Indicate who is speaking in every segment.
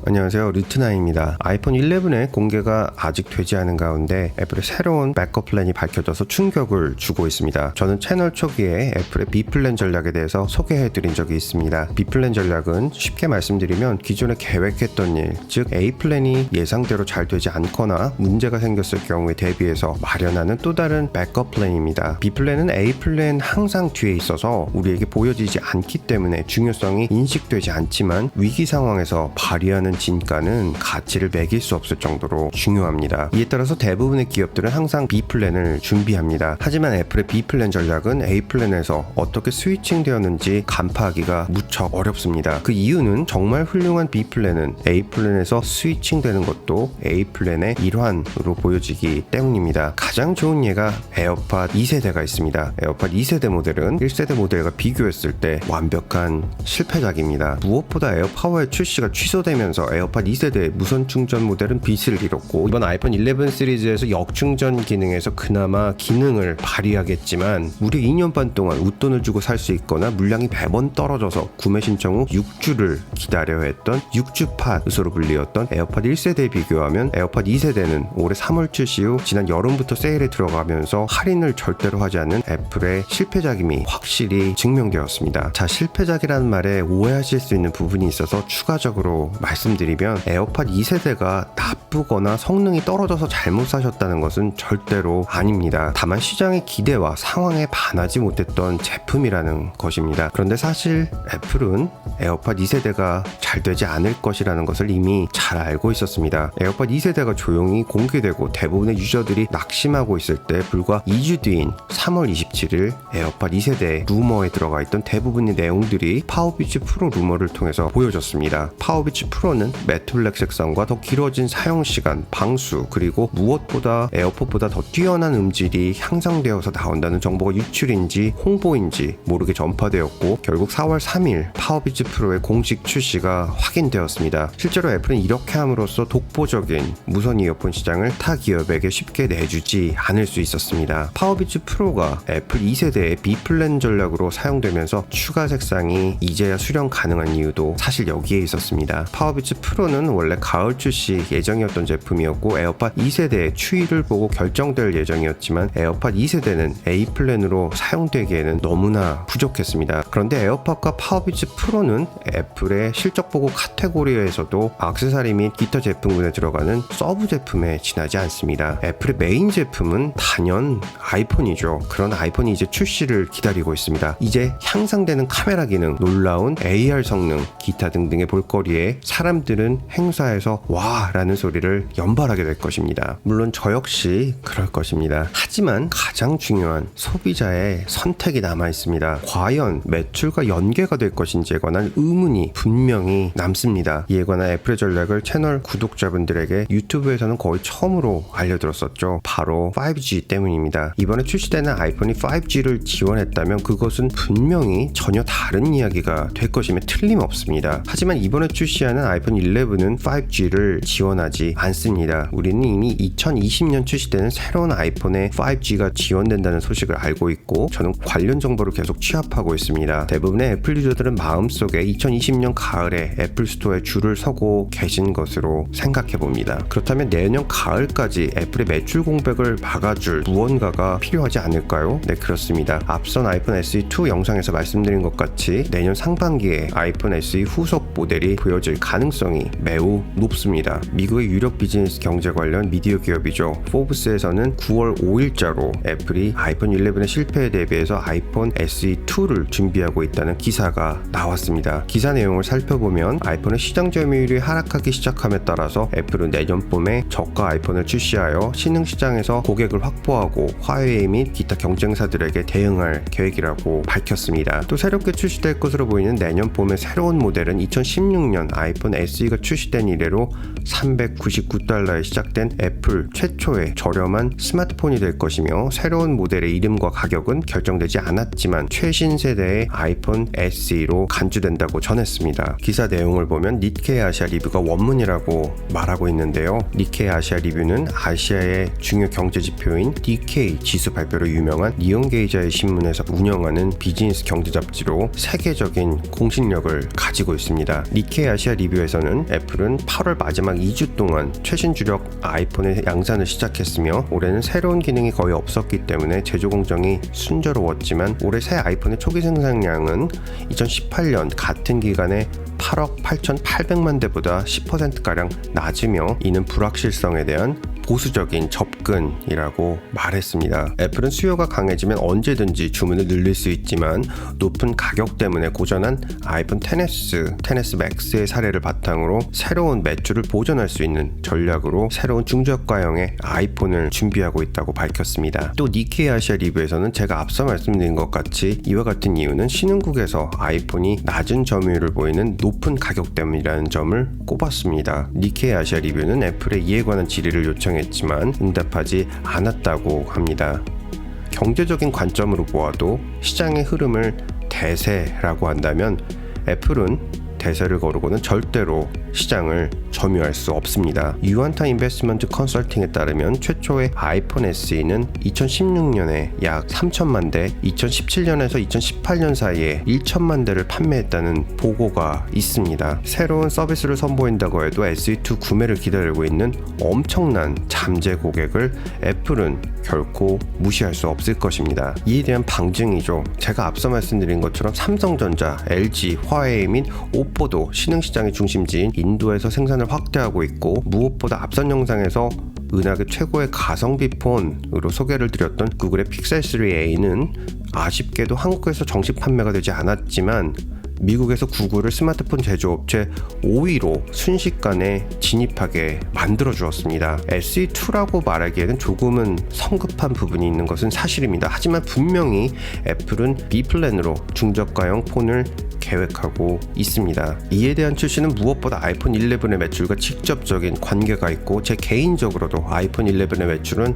Speaker 1: 안녕하세요, 루트나입니다. 아이폰 11의 공개가 아직 되지 않은 가운데 애플의 새로운 백업 플랜이 밝혀져서 충격을 주고 있습니다. 저는 채널 초기에 애플의 B 플랜 전략에 대해서 소개해드린 적이 있습니다. B 플랜 전략은 쉽게 말씀드리면 기존에 계획했던 일, 즉 A 플랜이 예상대로 잘 되지 않거나 문제가 생겼을 경우에 대비해서 마련하는 또 다른 백업 플랜입니다. B 플랜은 A 플랜 항상 뒤에 있어서 우리에게 보여지지 않기 때문에 중요성이 인식되지 않지만 위기 상황에서 발휘하는 진가는 가치를 매길 수 없을 정도로 중요합니다. 이에 따라서 대부분의 기업들은 항상 B 플랜을 준비합니다. 하지만 애플의 B 플랜 전략은 A 플랜에서 어떻게 스위칭 되었는지 간파하기가 무척 어렵습니다. 그 이유는 정말 훌륭한 B 플랜은 A 플랜에서 스위칭 되는 것도 A 플랜의 일환으로 보여지기 때문입니다. 가장 좋은 예가 에어팟 2세대가 있습니다. 에어팟 2세대 모델은 1세대 모델과 비교했을 때 완벽한 실패작입니다. 무엇보다 에어파워의 출시가 취소되면서 에어팟 2세대의 무선 충전 모델은 빛을 잃었고, 이번 아이폰 11 시리즈에서 역충전 기능에서 그나마 기능을 발휘하겠지만 무려 2년 반 동안 웃돈을 주고 살 수 있거나 물량이 매번 떨어져서 구매 신청 후 6주를 기다려야 했던 6주팟으로 불리었던 에어팟 1세대에 비교하면 에어팟 2세대는 올해 3월 출시 후 지난 여름부터 세일에 들어가면서 할인을 절대로 하지 않는 애플의 실패작임이 확실히 증명되었습니다. 자, 실패작이라는 말에 오해하실 수 있는 부분이 있어서 추가적으로 말씀드리면 에어팟 2세대가 나쁘거나 성능이 떨어져서 잘못 사셨다는 것은 절대로 아닙니다. 다만 시장의 기대와 상황에 반하지 못했던 제품이라는 것입니다. 그런데 사실 애플은 에어팟 2세대가 잘 되지 않을 것이라는 것을 이미 잘 알고 있었습니다. 에어팟 2세대가 조용히 공개되고 대부분의 유저들이 낙심하고 있을 때 불과 2주 뒤인 3월 27일 에어팟 2세대 루머에 들어가 있던 대부분의 내용들이 파워비치 프로 루머를 통해서 보여졌습니다. 파워비치 프로는 매트 블랙 색상과 더 길어진 사용시간, 방수, 그리고 무엇보다 에어팟보다 더 뛰어난 음질이 향상되어서 나온다는 정보가 유출인지 홍보인지 모르게 전파되었고, 결국 4월 3일 파워비치 프로의 공식 출시가 확인되었습니다. 실제로 애플은 이렇게 함으로써 독보적인 무선 이어폰 시장을 타 기업에게 쉽게 내주지 않을 수 있었습니다. 파워비치 프로가 애플 2세대의 B 플랜 전략으로 사용되면서 추가 색상이 이제야 수령 가능한 이유도 사실 여기에 있었습니다. 파워비치 프로는 원래 가을 출시 예정이었던 제품이었고 에어팟 2세대의 추이를 보고 결정될 예정이었지만 에어팟 2세대는 A 플랜으로 사용되기에는 너무나 부족했습니다. 그런데 에어팟과 파워비치 프로는 애플의 실적 보고 카테고리에서도 액세서리 및 기타 제품군에 들어가는 서브 제품에 지나지 않습니다. 애플의 메인 제품은 단연 아이폰이죠. 그런 아이폰이 이제 출시를 기다리고 있습니다. 이제 향상되는 카메라 기능, 놀라운 AR 성능, 기타 등등의 볼거리에 사람들은 행사에서 와 라는 소리를 연발하게 될 것입니다. 물론 저 역시 그럴 것입니다. 하지만 가장 중요한 소비자의 선택이 남아 있습니다. 과연 매출과 연계가 될 것인지에 관한 의문이 분명히 남습니다. 이에 관한 애플의 전략을 채널 구독자분들에게 유튜브에서는 거의 처음으로 알려드렸었죠. 바로 5G 때문입니다. 이번에 출시되는 아이폰이 5G를 지원했다면 그것은 분명히 전혀 다른 이야기가 될 것임에 틀림없습니다. 하지만 이번에 출시하는 아이폰 11은 5G를 지원하지 않습니다. 우리는 이미 2020년 출시되는 새로운 아이폰에 5G가 지원된다는 소식을 알고 있고, 저는 관련 정보를 계속 취합하고 있습니다. 대부분의 애플 유저들은 마음속에 2020년 가을에 애플 스토어에 줄을 서고 계신 것으로 생각해 봅니다. 그렇다면 내년 가을까지 애플의 매출 공백을 막아줄 무언가가 필요하지 않을까요? 네, 그렇습니다. 앞선 아이폰 SE2 영상에서 말씀드린 것 같이 내년 상반기에 아이폰 SE 후속 모델이 보여질 가능성이 매우 높습니다. 미국의 유력 비즈니스 경제 관련 미디어 기업이죠. 포브스에서는 9월 5일자로 애플이 아이폰 11의 실패에 대비해서 아이폰 SE2를 준비하고 있다는 기사가 나왔습니다. 기사 내용을 살펴보면 아이폰의 시장 점유율이 하락하기 시작함에 따라서 애플은 내년 봄에 저가 아이폰을 출시하여 신흥 시장에서 고객을 확보하고 화웨이 및 기타 경쟁사들에게 대응할 계획이라고 밝혔습니다. 또 새롭게 출시될 것으로 보이는 내년 봄의 새로운 모델은 2016년 아이폰 SE가 출시된 이래로 $399에 시작된 애플 최초의 저렴한 스마트폰이 될 것이며, 새로운 모델의 이름과 가격은 결정되지 않았지만 최신 세대의 아이폰 SE로 간주된다고 전했습니다. 기사 내용을 보면 니케이 아시아 리뷰가 원문이라고 말하고 있는데요. 니케이 아시아 리뷰는 아시아의 중요 경제 지표인 Nikkei 지수 발표로 유명한 니온게이자의 신문에서 운영하는 비즈니스 경제 잡지로 세계적인 공신력을 가지고 있습니다. 니케이 아시아 리뷰에서 리뷰에서는 애플은 8월 마지막 2주 동안 최신 주력 아이폰의 양산을 시작했으며 올해는 새로운 기능이 거의 없었기 때문에 제조 공정이 순조로웠지만 올해 새 아이폰의 초기 생산량은 2018년 같은 기간에 8억 8,800만 대보다 10%가량 낮으며 이는 불확실성에 대한 보수적인 접근이라고 말했습니다. 애플은 수요가 강해지면 언제든지 주문을 늘릴 수 있지만 높은 가격 때문에 고전한 아이폰 XS, XS 맥스의 사례를 바탕으로 새로운 매출을 보존할 수 있는 전략으로 새로운 중저가형의 아이폰을 준비하고 있다고 밝혔습니다. 또 니케이 아시아 리뷰에서는 제가 앞서 말씀드린 것 같이 이와 같은 이유는 신흥국에서 아이폰이 낮은 점유율을 보이는 높은 가격 때문이라는 점을 꼽았습니다. 니케이 아시아 리뷰는 애플의 이에 관한 질의를 요청했지만 응답하지 않았다고 합니다. 경제적인 관점으로 보아도 시장의 흐름을 대세라고 한다면 애플은 대세를 거르고는 절대로 시장을 점유할 수 없습니다. 유한타 인베스트먼트 컨설팅에 따르면 최초의 아이폰 SE는 2016년에 약 3천만 대, 2017년에서 2018년 사이에 1천만 대를 판매했다는 보고가 있습니다. 새로운 서비스를 선보인다고 해도 SE2 구매를 기다리고 있는 엄청난 잠재 고객을 애플은 결코 무시할 수 없을 것입니다. 이에 대한 방증이죠. 제가 앞서 말씀드린 것처럼 삼성전자, LG, 화웨이 및 오포도 신흥시장의 중심지인 인도에서 생산을 확대하고 있고 무엇보다 앞선 영상에서 은하계 최고의 가성비 폰으로 소개를 드렸던 구글의 픽셀 3a는 아쉽게도 한국에서 정식 판매가 되지 않았지만 미국에서 구글을 스마트폰 제조업체 5위로 순식간에 진입하게 만들어 주었습니다. SE2라고 말하기에는 조금은 성급한 부분이 있는 것은 사실입니다. 하지만 분명히 애플은 B플랜으로 중저가형 폰을 계획하고 있습니다. 이에 대한 출시는 무엇보다 아이폰 11의 매출과 직접적인 관계가 있고 제 개인적으로도 아이폰 11의 매출은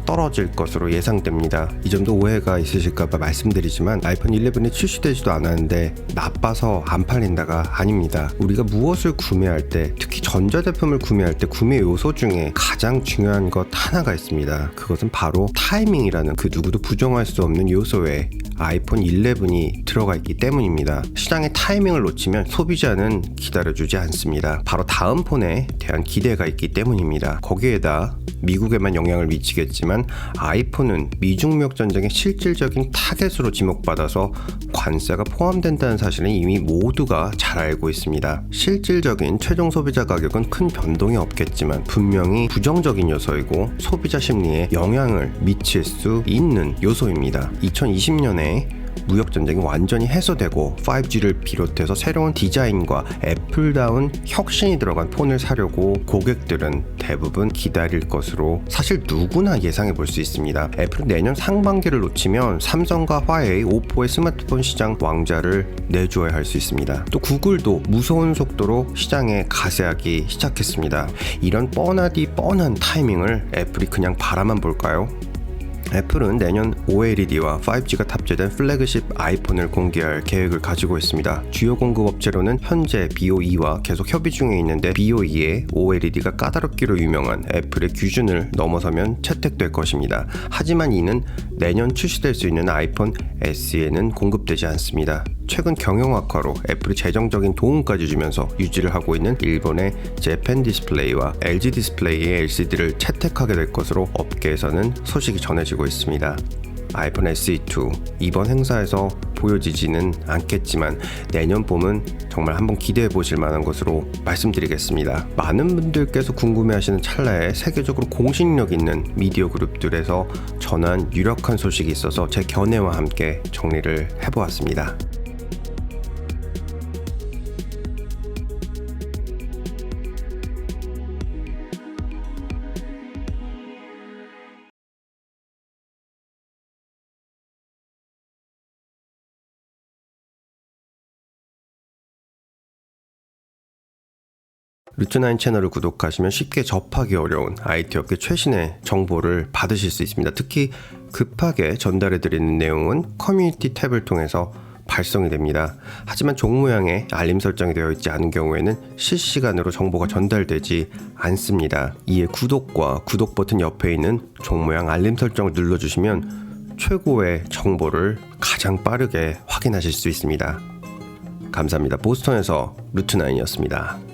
Speaker 1: 떨어질 것으로 예상됩니다. 이 점도 오해가 있으실까봐 말씀드리지만 아이폰 11이 출시되지도 않았는데 나빠서 안 팔린다가 아닙니다. 우리가 무엇을 구매할 때, 특히 전자제품을 구매할 때 구매 요소 중에 가장 중요한 것 하나가 있습니다. 그것은 바로 타이밍이라는 그 누구도 부정할 수 없는 요소에 아이폰 11이 들어가 있기 때문입니다. 시장의 타이밍을 놓치면 소비자는 기다려주지 않습니다. 바로 다음 폰에 대한 기대가 있기 때문입니다. 거기에다 미국에만 영향을 미치겠지만 아이폰은 미중무역 전쟁의 실질적인 타겟으로 지목받아서 관세가 포함된다는 사실은 이미 모두가 잘 알고 있습니다. 실질적인 최종 소비자 가격은 큰 변동이 없겠지만 분명히 부정적인 요소이고 소비자 심리에 영향을 미칠 수 있는 요소입니다. 2020년에 무역전쟁이 완전히 해소되고 5G를 비롯해서 새로운 디자인과 애플다운 혁신이 들어간 폰을 사려고 고객들은 대부분 기다릴 것으로 사실 누구나 예상해 볼 수 있습니다. 애플은 내년 상반기를 놓치면 삼성과 화웨이, 오포의 스마트폰 시장 왕자를 내주어야 할 수 있습니다. 또 구글도 무서운 속도로 시장에 가세하기 시작했습니다. 이런 뻔하디 뻔한 타이밍을 애플이 그냥 바라만 볼까요? 애플은 내년 OLED와 5G가 탑재된 플래그십 아이폰을 공개할 계획을 가지고 있습니다. 주요 공급업체로는 현재 BOE와 계속 협의 중에 있는데 BOE의 OLED가 까다롭기로 유명한 애플의 기준을 넘어서면 채택될 것입니다. 하지만 이는 내년 출시될 수 있는 아이폰 SE에는 공급되지 않습니다. 최근 경영 악화로 애플이 재정적인 도움까지 주면서 유지를 하고 있는 일본의 재팬 디스플레이와 LG 디스플레이의 LCD를 채택하게 될 것으로 업계에서는 소식이 전해지고 있습니다. 아이폰 SE2 이번 행사에서 보여지지는 않겠지만 내년 봄은 정말 한번 기대해 보실 만한 것으로 말씀드리겠습니다. 많은 분들께서 궁금해하시는 찰나에 세계적으로 공신력 있는 미디어 그룹들에서 전한 유력한 소식이 있어서 제 견해와 함께 정리를 해보았습니다. 루트9 채널을 구독하시면 쉽게 접하기 어려운 IT 업계 최신의 정보를 받으실 수 있습니다. 특히 급하게 전달해드리는 내용은 커뮤니티 탭을 통해서 발송이 됩니다. 하지만 종 모양의 알림 설정이 되어 있지 않은 경우에는 실시간으로 정보가 전달되지 않습니다. 이에 구독과 구독 버튼 옆에 있는 종 모양 알림 설정을 눌러주시면 최고의 정보를 가장 빠르게 확인하실 수 있습니다. 감사합니다. 보스턴에서 루트9이었습니다.